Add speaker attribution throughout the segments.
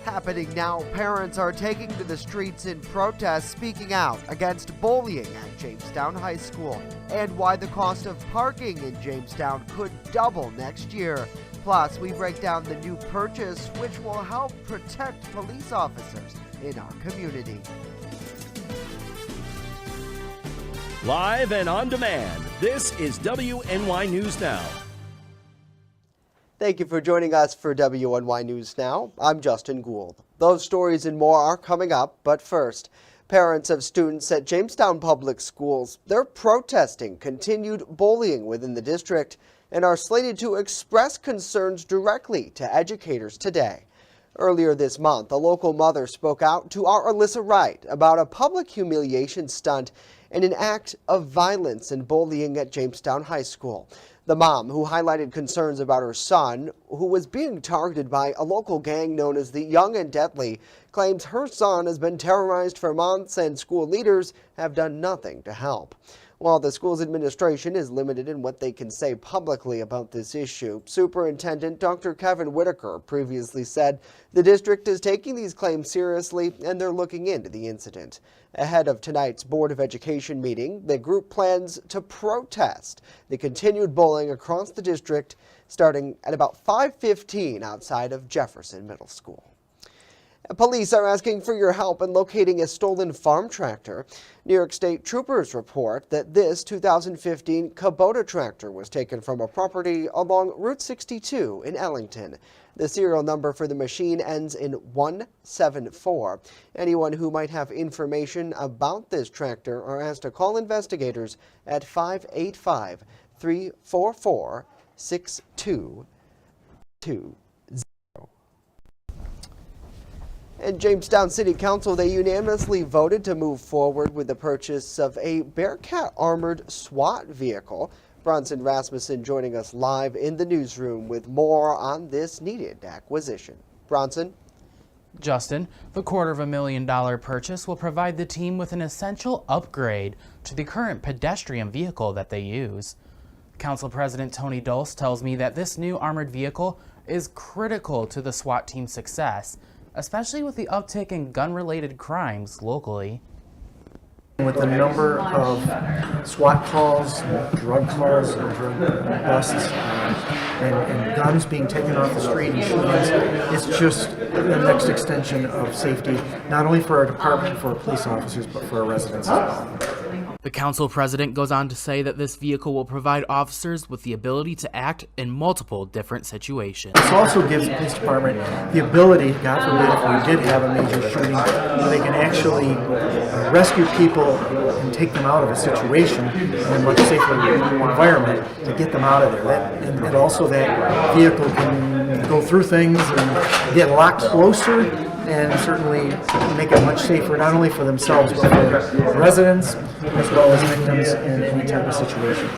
Speaker 1: Happening now, parents are taking to the streets in protest, speaking out against bullying at Jamestown High School and why the cost of parking in Jamestown could double next year. Plus, we break down the new purchase, which will help protect police officers in our community.
Speaker 2: Live and on demand, this is WNY News Now.
Speaker 1: Thank you for joining us for WNY News Now. I'm Justin Gould. Those stories and more are coming up, but first, parents of students at Jamestown Public Schools, they're protesting continued bullying within the district and are slated to express concerns directly to educators today. Earlier this month, a local mother spoke out to our Alyssa Wright about a public humiliation stunt and an act of violence and bullying at Jamestown High School. The mom, who highlighted concerns about her son, who was being targeted by a local gang known as the Young and Deadly, claims her son has been terrorized for months and school leaders have done nothing to help. While the school's administration is limited in what they can say publicly about this issue, Superintendent Dr. Kevin Whitaker previously said the district is taking these claims seriously and they're looking into the incident. Ahead of tonight's Board of Education meeting, the group plans to protest the continued bullying across the district starting at about 5:15 outside of Jefferson Middle School. Police are asking for your help in locating a stolen farm tractor. New York State troopers report that this 2015 Kubota tractor was taken from a property along Route 62 in Ellington. The serial number for the machine ends in 174. Anyone who might have information about this tractor are asked to call investigators at 585-344-6220. In Jamestown City Council, they unanimously voted to move forward with the purchase of a Bearcat armored SWAT vehicle. Bronson Rasmussen joining us live in the newsroom with more on this needed acquisition. Bronson?
Speaker 3: Justin, the $250,000 purchase will provide the team with an essential upgrade to the current pedestrian vehicle that they use. Council President Tony Dulce tells me that this new armored vehicle is critical to the SWAT team's success, especially with the uptick in gun-related crimes locally.
Speaker 4: With the number of SWAT calls, drug calls, and drug busts, and guns being taken off the street and shootings, it's just the next extension of safety, not only for our department, for our police officers, but for our residents as well.
Speaker 3: The council president goes on to say that this vehicle will provide officers with the ability to act in multiple different situations.
Speaker 4: This also gives the police department the ability, God forbid, if we did have a major shooting, they can actually rescue people and take them out of a situation in a much safer environment to get them out of there. And also that vehicle can go through things and get a lot closer and certainly make it much safer, not only for themselves, but for residents as well as victims in any type of situation.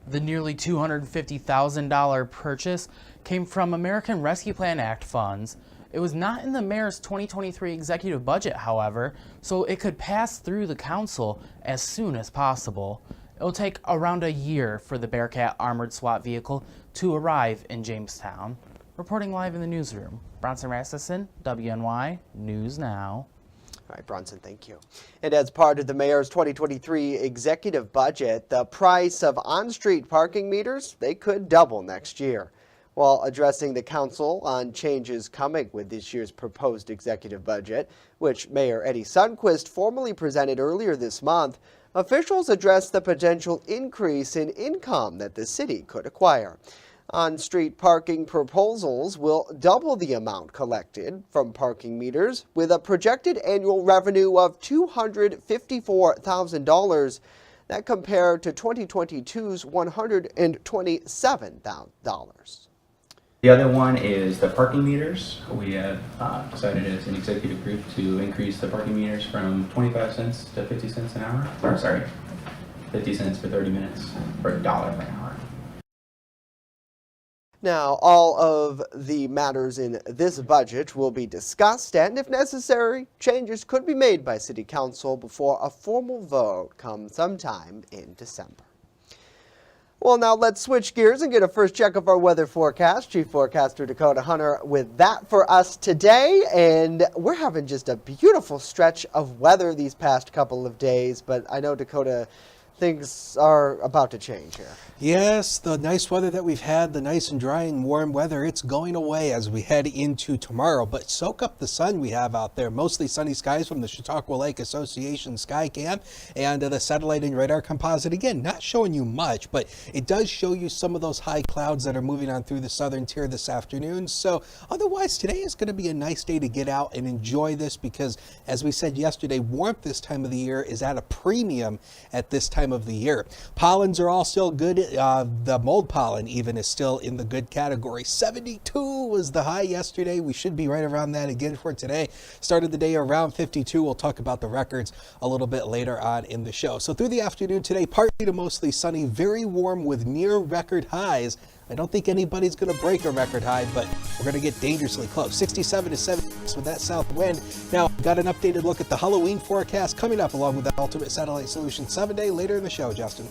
Speaker 3: The nearly $250,000 purchase came from American Rescue Plan Act funds. It was not in the mayor's 2023 executive budget, however, so it could pass through the council as soon as possible. It will take around a year for the Bearcat armored SWAT vehicle to arrive in Jamestown. Reporting live in the newsroom, Bronson Rasmussen, WNY News Now.
Speaker 1: All right, Bronson, thank you. And as part of the mayor's 2023 executive budget, the price of on-street parking meters, they could double next year. While addressing the council on changes coming with this year's proposed executive budget, which Mayor Eddie Sundquist formally presented earlier this month, officials addressed the potential increase in income that the city could acquire. On-street parking proposals will double the amount collected from parking meters with a projected annual revenue of $254,000 that compared to 2022's $127,000.
Speaker 5: The other one is the parking meters. We have decided as an executive group to increase the parking meters from 25 cents to 50 cents an hour. Or sorry, 50 cents for 30 minutes, or $1 per hour.
Speaker 1: Now, all of the matters in this budget will be discussed, and if necessary, changes could be made by City Council before a formal vote comes sometime in December. Well, now let's switch gears and get a first check of our weather forecast. Chief Forecaster Dakota Hunter with that for us today. And we're having just a beautiful stretch of weather these past couple of days. But I know, Dakota, things are about to change here.
Speaker 6: Yes, the nice weather that we've had, the nice and dry and warm weather, it's going away as we head into tomorrow. But soak up the sun we have out there. Mostly sunny skies from the Chautauqua Lake Association Skycam and the satellite and radar composite. Again, not showing you much, but it does show you some of those high clouds that are moving on through the southern tier this afternoon. So otherwise, today is going to be a nice day to get out and enjoy this because, as we said yesterday, warmth this time of the year is at a premium at this time of the year. Pollens are all still good. The mold pollen even is still in the good category. 72 was the high yesterday. We should be right around that again for today. Started the day around 52. We'll talk about the records a little bit later on in the show. So through the afternoon today, partly to mostly sunny, very warm with near record highs. I don't think anybody's going to break a record high, but we're going to get dangerously close. 67 to 76 with that south wind. Now, got an updated look at the Halloween forecast coming up along with the Ultimate Satellite Solution 7-day later in the show, Justin.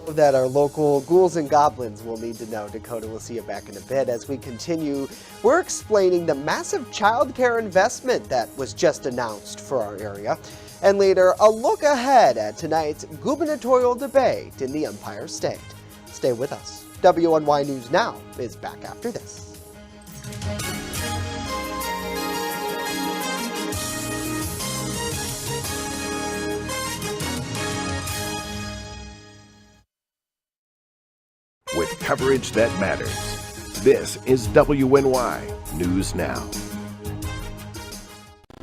Speaker 1: That our local ghouls and goblins will need to know. Dakota, we'll see you back in a bit. As we continue, we're explaining the massive child care investment that was just announced for our area. And later, a look ahead at tonight's gubernatorial debate in the Empire State. Stay with us. WNY News Now is back after this.
Speaker 2: With coverage that matters. This is WNY News Now.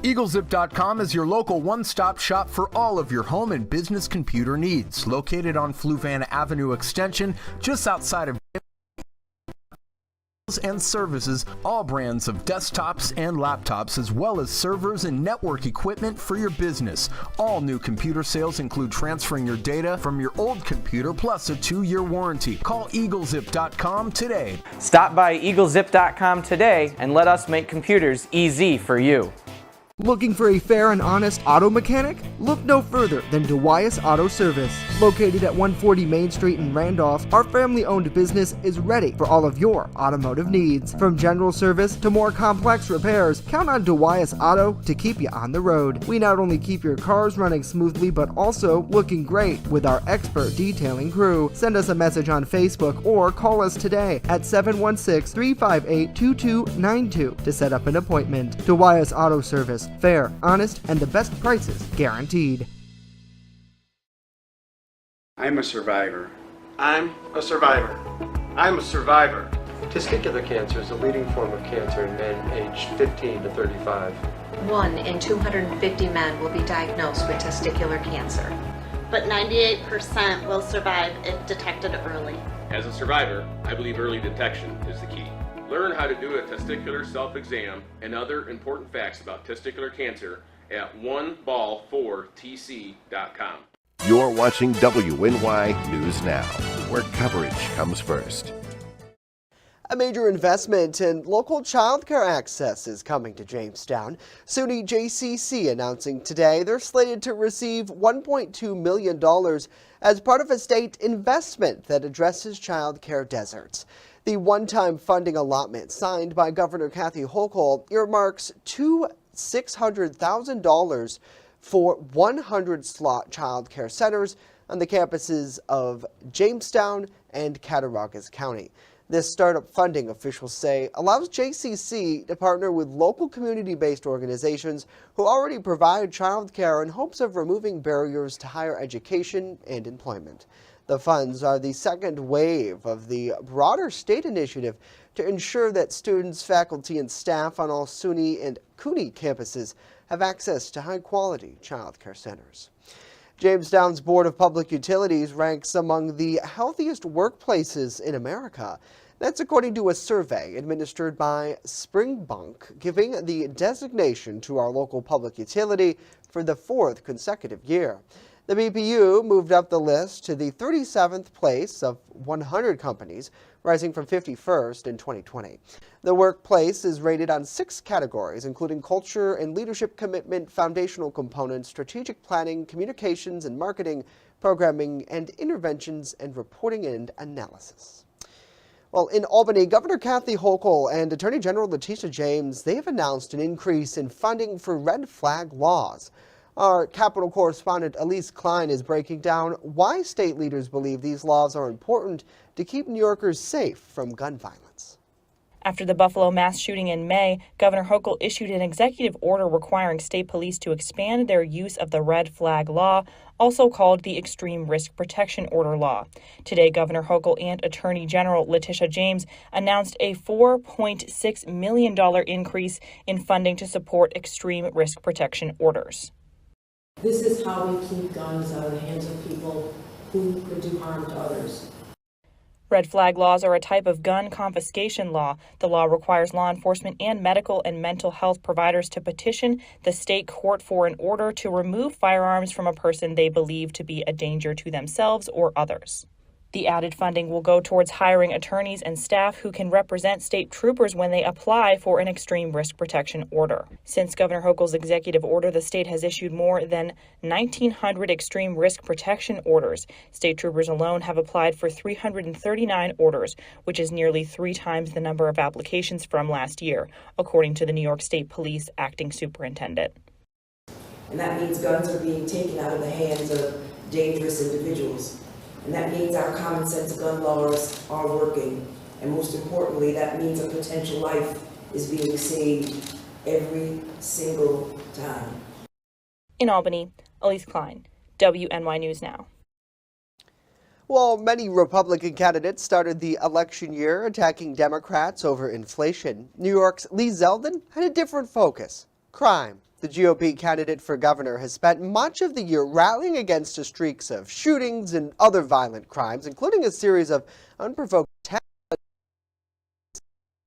Speaker 7: EagleZip.com is your local one-stop shop for all of your home and business computer needs. Located on Fluvan Avenue Extension, just outside of and services all brands of desktops and laptops, as well as servers and network equipment for your business. All new computer sales include transferring your data from your old computer plus a 2-year warranty. Call EagleZip.com today.
Speaker 8: Stop by EagleZip.com today and let us make computers easy for you.
Speaker 9: Looking for a fair and honest auto mechanic? Look no further than DeWyas Auto Service. Located at 140 Main Street in Randolph, our family-owned business is ready for all of your automotive needs. From general service to more complex repairs, count on DeWyas Auto to keep you on the road. We not only keep your cars running smoothly, but also looking great with our expert detailing crew. Send us a message on Facebook or call us today at 716-358-2292 to set up an appointment. DeWyas Auto Service. Fair, honest, and the best prices guaranteed.
Speaker 10: I'm a survivor.
Speaker 11: I'm a survivor. I'm a survivor. Testicular cancer is the leading form of cancer in men aged 15 to 35.
Speaker 12: 1 in 250 men will be diagnosed with testicular cancer.
Speaker 13: But 98% will survive if detected early.
Speaker 14: As a survivor, I believe early detection is the key. Learn how to do a testicular self-exam and other important facts about testicular cancer at oneball4tc.com.
Speaker 2: You're watching WNY News Now, where coverage comes first.
Speaker 1: A major investment in local childcare access is coming to Jamestown. SUNY JCC announcing today they're slated to receive $1.2 million as part of a state investment that addresses childcare deserts. The one-time funding allotment signed by Governor Kathy Hochul earmarks $600,000 for 100 slot child care centers on the campuses of Jamestown and Cattaraugus County. This startup funding, officials say, allows JCC to partner with local community-based organizations who already provide child care in hopes of removing barriers to higher education and employment. The funds are the second wave of the broader state initiative to ensure that students, faculty, and staff on all SUNY and CUNY campuses have access to high-quality child care centers. Jamestown's Board of Public Utilities ranks among the healthiest workplaces in America. That's according to a survey administered by Springbunk, giving the designation to our local public utility for the 4th consecutive year. The BPU moved up the list to the 37th place of 100 companies, rising from 51st in 2020. The workplace is rated on 6 categories, including culture and leadership commitment, foundational components, strategic planning, communications and marketing, programming and interventions, and reporting and analysis. Well, in Albany, Governor Kathy Hochul and Attorney General Letitia James, they have announced an increase in funding for red flag laws. Our Capitol correspondent Elise Klein is breaking down why state leaders believe these laws are important to keep New Yorkers safe from gun violence.
Speaker 15: After the Buffalo mass shooting in May, Governor Hochul issued an executive order requiring state police to expand their use of the red flag law, also called the Extreme Risk Protection Order law. Today, Governor Hochul and Attorney General Letitia James announced a $4.6 million increase in funding to support extreme risk protection orders.
Speaker 16: This is how we keep guns out of the hands of people who could do harm to others.
Speaker 15: Red flag laws are a type of gun confiscation law. The law requires law enforcement and medical and mental health providers to petition the state court for an order to remove firearms from a person they believe to be a danger to themselves or others. The added funding will go towards hiring attorneys and staff who can represent state troopers when they apply for an extreme risk protection order. Since Governor Hochul's executive order, the state has issued more than 1,900 extreme risk protection orders. State troopers alone have applied for 339 orders, which is nearly 3 times the number of applications from last year, according to the New York State Police acting superintendent.
Speaker 16: And that means guns are being taken out of the hands of dangerous individuals. And that means our common sense gun laws are working. And most importantly, that means a potential life is being saved every single time.
Speaker 15: In Albany, Elise Klein, WNY News Now.
Speaker 1: Well, many Republican candidates started the election year attacking Democrats over inflation. New York's Lee Zeldin had a different focus: crime. The GOP candidate for governor has spent much of the year rallying against a streaks of shootings and other violent crimes, including a series of unprovoked attacks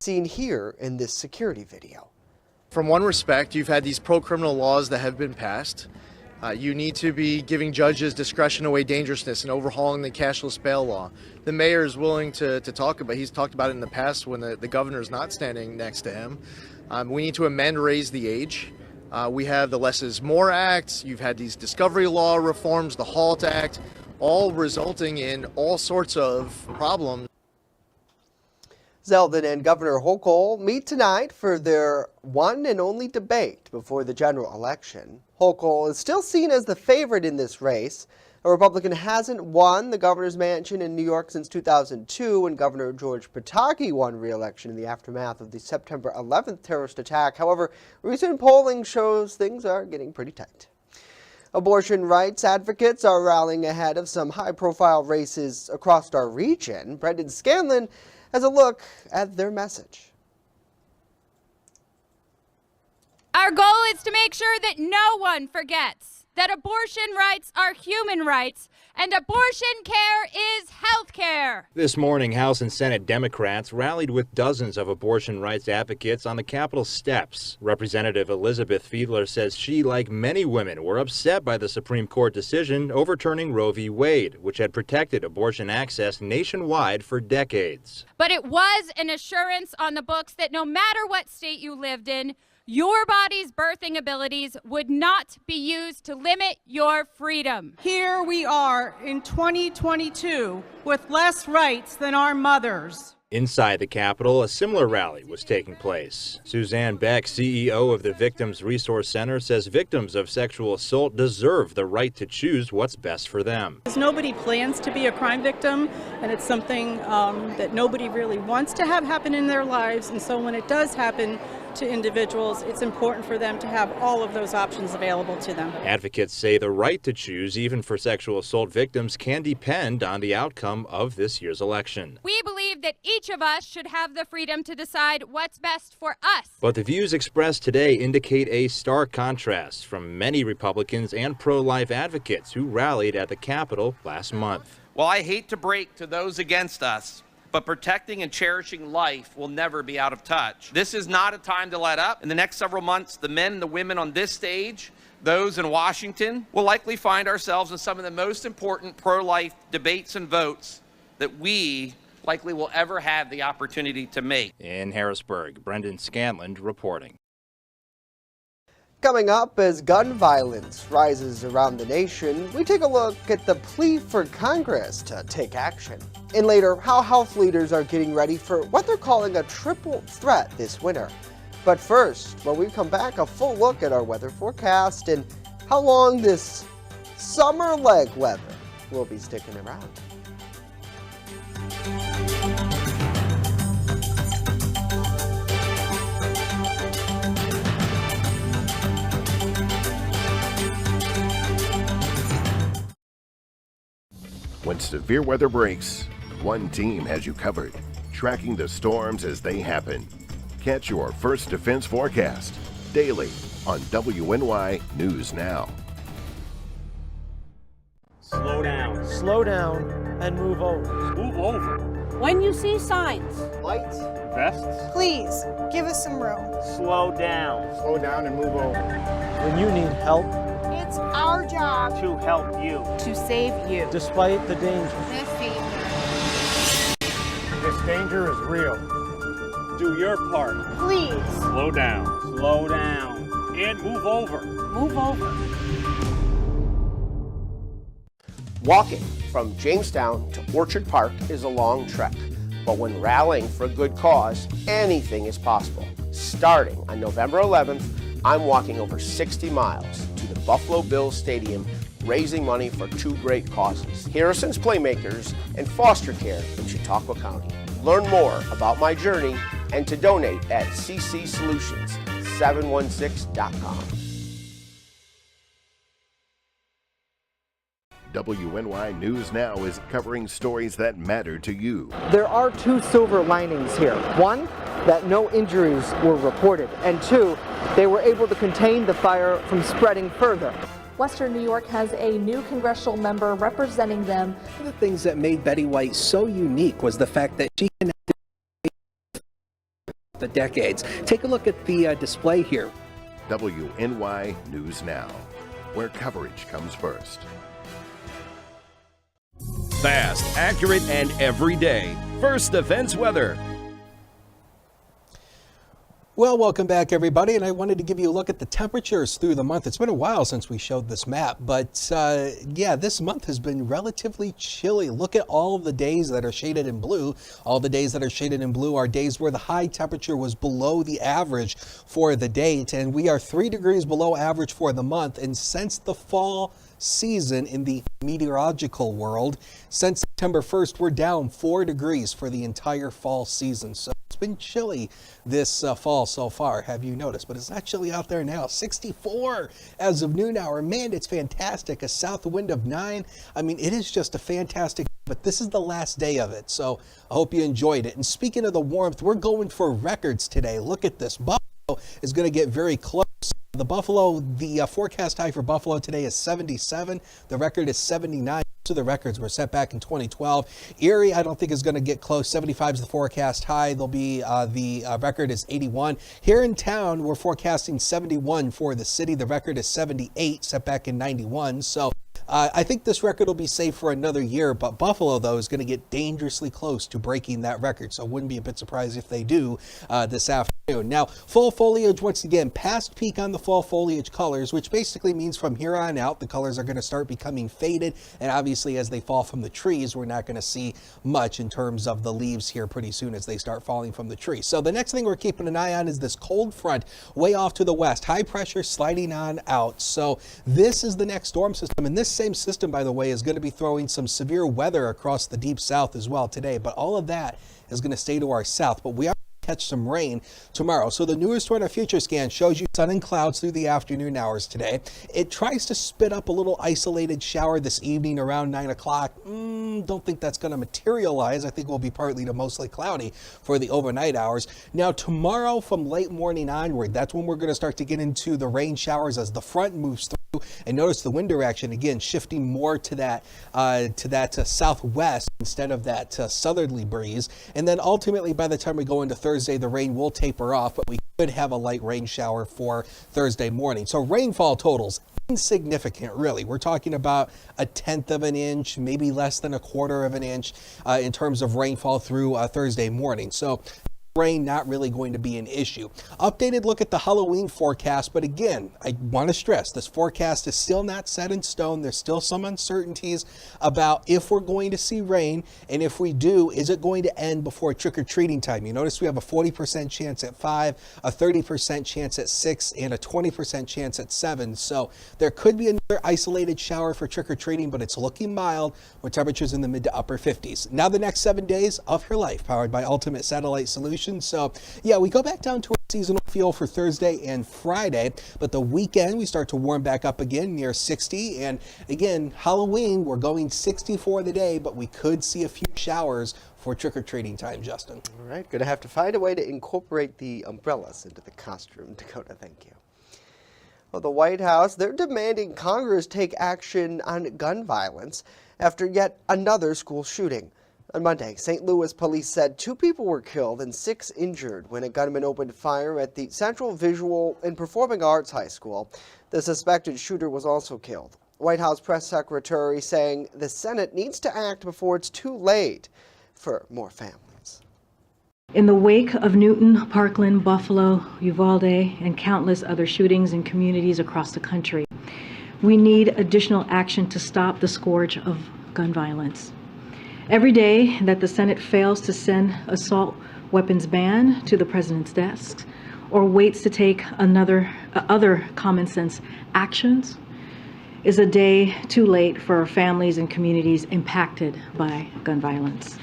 Speaker 1: seen here in this security video.
Speaker 17: From one respect, you've had these pro-criminal laws that have been passed. You need to be giving judges discretion to weigh dangerousness and overhauling the cashless bail law. The mayor is willing to talk about, he's talked about it in the past when the governor is not standing next to him. We need to amend, raise the age. We have the Less is More Act, you've had these discovery law reforms, the HALT Act, all resulting in all sorts of problems.
Speaker 1: Zeldin and Governor Hochul meet tonight for their one and only debate before the general election. Hochul is still seen as the favorite in this race. A Republican hasn't won the governor's mansion in New York since 2002, when Governor George Pataki won re-election in the aftermath of the September 11th terrorist attack. However, recent polling shows things are getting pretty tight. Abortion rights advocates are rallying ahead of some high-profile races across our region. Brendan Scanlon has a look at their message.
Speaker 18: Our goal is to make sure that no one forgets that abortion rights are human rights and abortion care is health care.
Speaker 19: This morning, House and Senate Democrats rallied with dozens of abortion rights advocates on the Capitol steps. Representative Elizabeth Fiedler says she, like many women, were upset by the Supreme Court decision overturning Roe v. Wade, which had protected abortion access nationwide for decades.
Speaker 18: But it was an assurance on the books that no matter what state you lived in, your body's birthing abilities would not be used to limit your freedom.
Speaker 20: Here we are in 2022 with less rights than our mothers.
Speaker 19: Inside the Capitol, a similar rally was taking place. Suzanne Beck, CEO of the Victims Resource Center, says victims of sexual assault deserve the right to choose what's best for them.
Speaker 20: Nobody plans to be a crime victim, and it's something that nobody really wants to have happen in their lives. And so when it does happen to individuals, it's important for them to have all of those options available to them.
Speaker 19: Advocates say the right to choose, even for sexual assault victims, can depend on the outcome of this year's election.
Speaker 18: We believe that each of us should have the freedom to decide what's best for us.
Speaker 19: But the views expressed today indicate a stark contrast from many Republicans and pro-life advocates who rallied at the Capitol last month.
Speaker 21: Well, I hate to break to those against us, but protecting and cherishing life will never be out of touch. This is not a time to let up. In the next several months, the men and the women on this stage, those in Washington, will likely find ourselves in some of the most important pro-life debates and votes that we likely will ever have the opportunity to make.
Speaker 19: In Harrisburg, Brendan Scanlon reporting.
Speaker 1: Coming up, as gun violence rises around the nation, we take a look at the plea for Congress to take action. And later, how health leaders are getting ready for what they're calling a triple threat this winter. But first, when we come back, a full look at our weather forecast and how long this summer-like weather will be sticking around.
Speaker 4: When severe weather breaks, one team has you covered, tracking the storms as they happen. Catch your First Defense forecast daily on WNY News Now.
Speaker 22: Slow down.
Speaker 23: Slow down and move over.
Speaker 22: Move over.
Speaker 24: When you see signs,
Speaker 22: Lights. Vests.
Speaker 24: please give us some room.
Speaker 22: Slow down. Slow down and move over.
Speaker 23: When you need help,
Speaker 24: It's our job
Speaker 22: To help you.
Speaker 24: to save you.
Speaker 23: despite the danger.
Speaker 22: This danger is real. Do your part.
Speaker 24: Please
Speaker 22: Slow down. Slow down. And move over.
Speaker 24: move over.
Speaker 25: Walking from Jamestown to Orchard Park is a long trek, but when rallying for a good cause, anything is possible. Starting on November 11th, I'm walking over 60 miles to the Buffalo Bills Stadium, raising money for two great causes: Harrison's Playmakers and foster care in Chautauqua County. Learn more about my journey and to donate at ccsolutions716.com.
Speaker 4: WNY News Now is covering stories that matter to you.
Speaker 9: There are two silver linings here. One, that no injuries were reported, and two, they were able to contain the fire from spreading further.
Speaker 26: Western New York has a new congressional member representing them.
Speaker 6: One of the things that made Betty White so unique was the fact that she connected the decades. Take a look at the display here.
Speaker 4: WNY News Now, where coverage comes first.
Speaker 2: Fast, accurate, and everyday. First Defense Weather.
Speaker 6: Well, welcome back, everybody, and I wanted to give you a look at the temperatures through the month. It's been a while since we showed this map, but yeah, this month has been relatively chilly. Look at all of the days that are shaded in blue. All the days that are shaded in blue are days where the high temperature was below the average for the date, and we are 3 degrees below average for the month. And since the fall season in the meteorological world, since September 1st, we're down 4 degrees for the entire fall season. So it's been chilly this fall so far, have you noticed? But it's not chilly out there now. 64 as of noon hour. Man, it's fantastic. A south wind of 9. I mean, it is just a fantastic, but this is the last day of it. So I hope you enjoyed it. And speaking of the warmth, we're going for records today. Look at this. Buffalo is going to get very close. The forecast high for Buffalo today is 77. The record is 79. So the records were set back in 2012. Erie, I don't think is going to get close. 75 is the forecast high. The record is 81. Here in town, we're forecasting 71 for the city. The record is 78, set back in 91. So I think this record will be safe for another year, but Buffalo, though, is going to get dangerously close to breaking that record. So I wouldn't be a bit surprised if they do this afternoon. Now, full foliage, once again, past peak on the fall foliage colors, which basically means from here on out, the colors are going to start becoming faded. And obviously, as they fall from the trees, we're not going to see much in terms of the leaves here pretty soon as they start falling from the tree. So the next thing we're keeping an eye on is this cold front way off to the west. High pressure sliding on out. So this is the next storm system. And this same system, by the way, is going to be throwing some severe weather across the deep south as well today. But all of that is going to stay to our south. But we are catch some rain tomorrow. So the newest Weather Future Scan shows you sun and clouds through the afternoon hours today. It tries to spit up a little isolated shower this evening around 9 o'clock. Don't think that's going to materialize. I think we'll be partly to mostly cloudy for the overnight hours. Now tomorrow from late morning onward, that's when we're going to start to get into the rain showers as the front moves through. And notice the wind direction again shifting more to that southwest instead of that southerly breeze. And then ultimately by the time we go into Thursday, the rain will taper off, but we could have a light rain shower for Thursday morning. So rainfall totals insignificant, really. We're talking about 1/10 of an inch, maybe less than 1/4 of an inch in terms of rainfall through Thursday morning. So rain not really going to be an issue. Updated look at the Halloween forecast, but again, I want to stress this forecast is still not set in stone. There's still some uncertainties about if we're going to see rain, and if we do, is it going to end before trick-or-treating time? You notice we have a 40% chance at 5, a 30% chance at 6, and a 20% chance at 7. So there could be another isolated shower for trick-or-treating, but it's looking mild with temperatures in the mid to upper 50s. Now the next 7 days of your life, powered by Ultimate Satellite Solutions. So yeah, we go back down to a seasonal feel for Thursday and Friday, but the weekend we start to warm back up again near 60. And again, Halloween, we're going 60 for the day, but we could see a few showers for trick-or-treating time, Justin.
Speaker 1: All right, going to have to find a way to incorporate the umbrellas into the costume. Dakota, thank you. Well, the White House, they're demanding Congress take action on gun violence after yet another school shooting. On Monday, St. Louis police said 2 people were killed and 6 injured when a gunman opened fire at the Central Visual and Performing Arts High School. The suspected shooter was also killed. White House press secretary saying the Senate needs to act before it's too late for more families.
Speaker 3: In the wake of Newton, Parkland, Buffalo, Uvalde, and countless other shootings in communities across the country, we need additional action to stop the scourge of gun violence. Every day that the Senate fails to send assault weapons ban to the president's desk or waits to take other common sense actions is a day too late for our families and communities impacted by gun violence.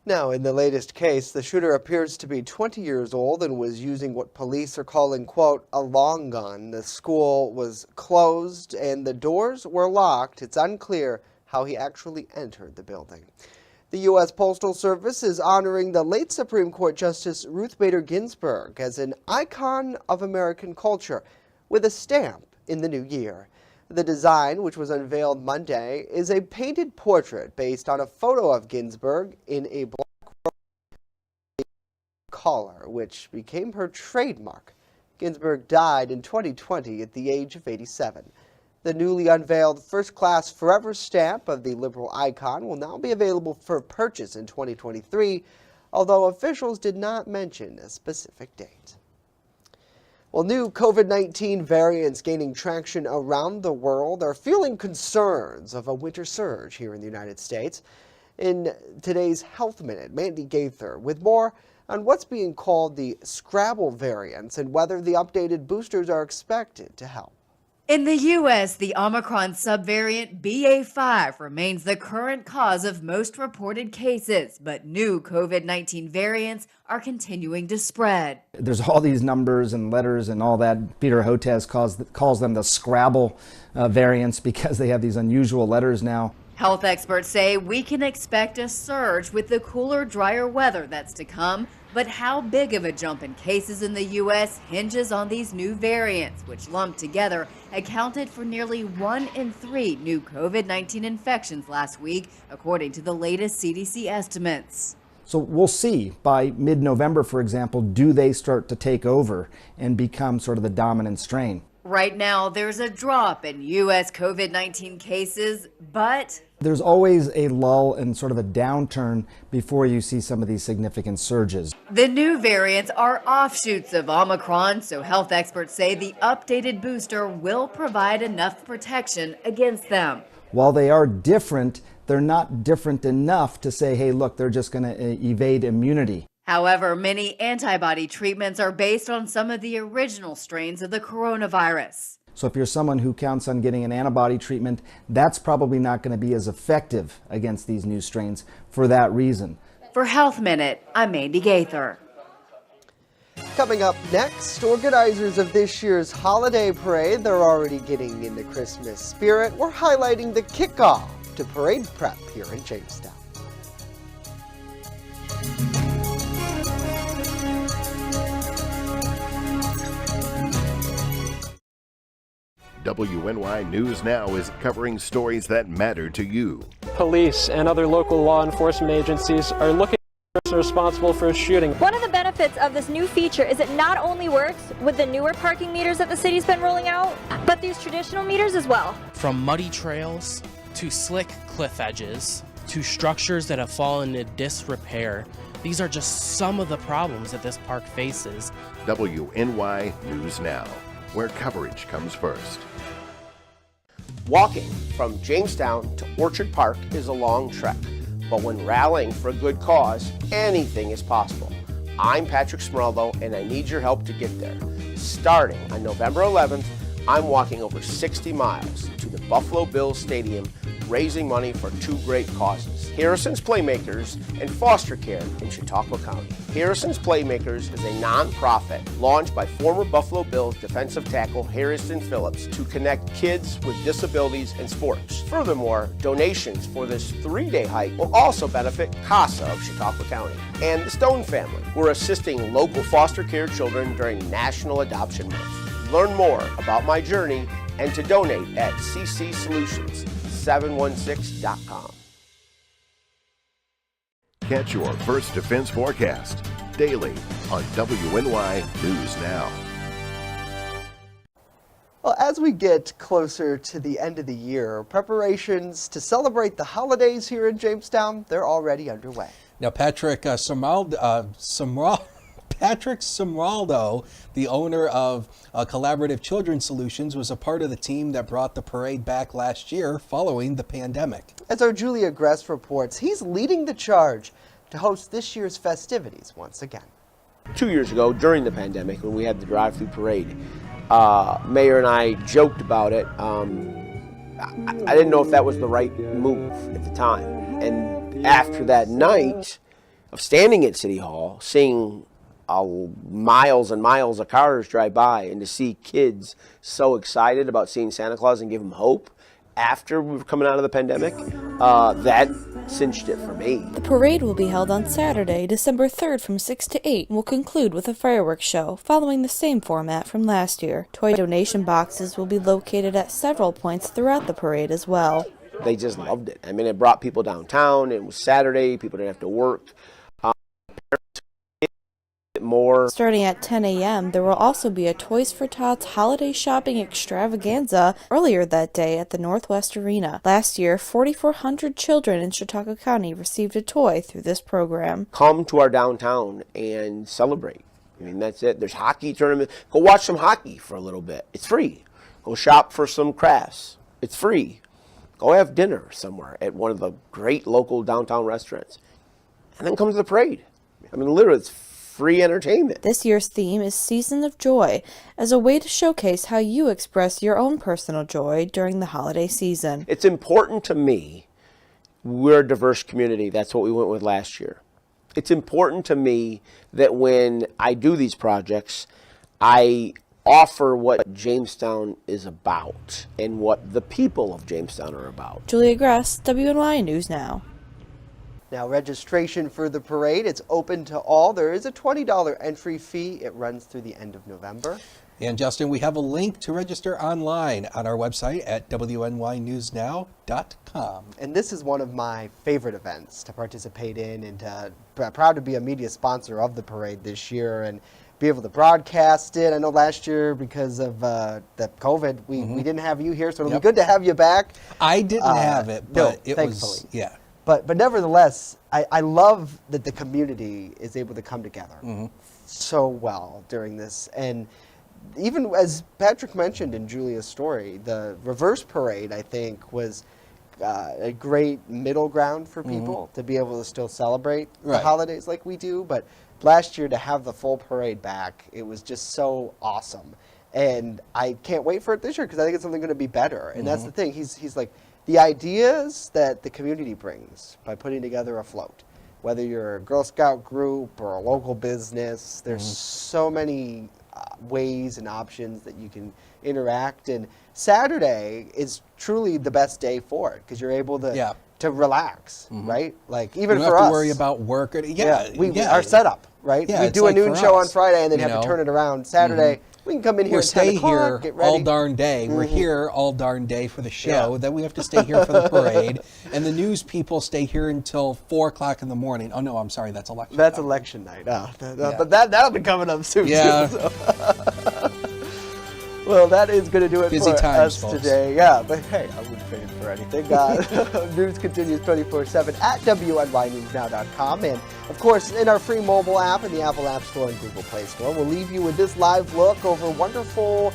Speaker 1: Now, in the latest case, the shooter appears to be 20 years old and was using what police are calling, quote, a long gun. The school was closed and the doors were locked. It's unclear how he actually entered the building. The U.S. Postal Service is honoring the late Supreme Court Justice Ruth Bader Ginsburg as an icon of American culture with a stamp in the new year. The design, which was unveiled Monday, is a painted portrait based on a photo of Ginsburg in a black collar, which became her trademark. Ginsburg died in 2020 at the age of 87. The newly unveiled first-class forever stamp of the liberal icon will now be available for purchase in 2023, although officials did not mention a specific date. Well, new COVID-19 variants gaining traction around the world are fueling concerns of a winter surge here in the United States. In today's Health Minute, Mandy Gaither with more on what's being called the Scrabble variants and whether the updated boosters are expected to help.
Speaker 5: In the U.S., the Omicron subvariant BA.5 remains the current cause of most reported cases, but new COVID-19 variants are continuing to spread.
Speaker 7: There's all these numbers and letters and all that. Peter Hotez calls them the Scrabble variants because they have these unusual letters now.
Speaker 5: Health experts say we can expect a surge with the cooler, drier weather that's to come. But how big of a jump in cases in the U.S. hinges on these new variants, which lumped together accounted for nearly 1 in 3 new COVID-19 infections last week, according to the latest CDC estimates.
Speaker 7: So we'll see by mid-November, for example, do they start to take over and become sort of the dominant strain?
Speaker 5: Right now, there's a drop in U.S. COVID-19 cases, but
Speaker 7: there's always a lull and sort of a downturn before you see some of these significant surges.
Speaker 5: The new variants are offshoots of Omicron, so health experts say the updated booster will provide enough protection against them.
Speaker 7: While they are different, they're not different enough to say, hey, look, they're just going to evade immunity.
Speaker 5: However, many antibody treatments are based on some of the original strains of the coronavirus.
Speaker 7: So if you're someone who counts on getting an antibody treatment, that's probably not going to be as effective against these new strains for that reason.
Speaker 5: For Health Minute, I'm Mandy Gaither.
Speaker 1: Coming up next, organizers of this year's holiday parade, they're already getting in the Christmas spirit. We're highlighting the kickoff to parade prep here in Jamestown.
Speaker 4: WNY News Now is covering stories that matter to you.
Speaker 23: Police and other local law enforcement agencies are looking for the person responsible for a shooting.
Speaker 8: One of the benefits of this new feature is it not only works with the newer parking meters that the city's been rolling out, but these traditional meters as well.
Speaker 10: From muddy trails to slick cliff edges to structures that have fallen into disrepair. These are just some of the problems that this park faces.
Speaker 4: WNY News Now, where coverage comes first.
Speaker 25: Walking from Jamestown to Orchard Park is a long trek, but when rallying for a good cause, anything is possible. I'm Patrick Smeraldo, and I need your help to get there. Starting on November 11th, I'm walking over 60 miles to the Buffalo Bills Stadium, raising money for two great causes: Harrison's Playmakers and foster care in Chautauqua County. Harrison's Playmakers is a non-profit launched by former Buffalo Bills defensive tackle Harrison Phillips to connect kids with disabilities in sports. Furthermore, donations for this 3-day hike will also benefit CASA of Chautauqua County and the Stone family. We're assisting local foster care children during National Adoption Month. Learn more about my journey and to donate at ccsolutions716.com.
Speaker 4: Catch your First Defense forecast daily on WNY News Now.
Speaker 1: Well, as we get closer to the end of the year, preparations to celebrate the holidays here in Jamestown, they're already underway.
Speaker 6: Now, Patrick Smeraldo, the owner of Collaborative Children's Solutions, was a part of the team that brought the parade back last year following the pandemic.
Speaker 1: As our Julia Gress reports, he's leading the charge to host this year's festivities once again.
Speaker 25: 2 years ago, during the pandemic, when we had the drive-through parade, Mayor and I joked about it. I didn't know if that was the right move at the time. And after that night of standing at City Hall, seeing miles and miles of cars drive by, and to see kids so excited about seeing Santa Claus and give them hope after we were coming out of the pandemic, that cinched it for me.
Speaker 11: The parade will be held on Saturday, December 3rd from 6 to 8 and will conclude with a fireworks show, following the same format from last year. Toy donation boxes will be located at several points throughout the parade as well.
Speaker 25: They just loved it. I mean, it brought people downtown. It was Saturday. People didn't have to work. More.
Speaker 11: Starting at 10 a.m., there will also be a Toys for Tots holiday shopping extravaganza earlier that day at the Northwest Arena. Last year, 4,400 children in Chautauqua County received a toy through this program.
Speaker 25: Come to our downtown and celebrate. I mean, that's it. There's hockey tournaments. Go watch some hockey for a little bit. It's free. Go shop for some crafts. It's free. Go have dinner somewhere at one of the great local downtown restaurants. And then come to the parade. I mean, literally, it's free entertainment.
Speaker 11: This year's theme is Season of Joy, as a way to showcase how you express your own personal joy during the holiday season.
Speaker 25: It's important to me. We're a diverse community. That's what we went with last year. It's important to me that when I do these projects, I offer what Jamestown is about and what the people of Jamestown are about.
Speaker 11: Julia Gress, WNY News Now.
Speaker 1: Now, registration for the parade, it's open to all. There is a $20 entry fee. It runs through the end of November.
Speaker 6: And Justin, we have a link to register online on our website at WNYNewsNow.com.
Speaker 1: And this is one of my favorite events to participate in, and proud to be a media sponsor of the parade this year and be able to broadcast it. I know last year, because of the COVID, we didn't have you here, so it'll be good to have you back.
Speaker 6: I didn't have it, but it
Speaker 1: thankfully.
Speaker 6: was, yeah.
Speaker 1: But nevertheless, I love that the community is able to come together so well during this. And even as Patrick mentioned in Julia's story, the reverse parade, I think, was a great middle ground for people to be able to still celebrate the holidays like we do. But last year, to have the full parade back, it was just so awesome. And I can't wait for it this year, because I think it's something going to be better. And that's the thing. He's like, the ideas that the community brings by putting together a float, whether you're a Girl Scout group or a local business, there's so many ways and options that you can interact. And Saturday is truly the best day for it, because you're able to relax, right? Like, even
Speaker 6: you
Speaker 1: for
Speaker 6: don't have
Speaker 1: us,
Speaker 6: to worry about work.
Speaker 1: Our setup, right?
Speaker 6: Yeah,
Speaker 1: we do a noon show on Friday and then have to turn it around Saturday. We can come in here at 10 o'clock, get ready.
Speaker 6: All darn day. We're here all darn day for the show. Then we have to stay here for the parade. And the news people stay here until 4 o'clock in the morning. Oh, no, I'm sorry. That's election night.
Speaker 1: That's election night. But that'll be coming up soon, too. So. Well, that is going to do it for us today. Yeah, but hey, I would paying for anything. News continues 24/7 at WNYNewsNow.com. And, of course, in our free mobile app in the Apple App Store and Google Play Store. We'll leave you with this live look over wonderful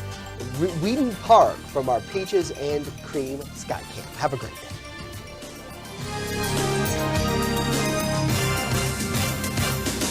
Speaker 1: Wheaton Park from our Peaches and Cream Sky Camp. Have a great day.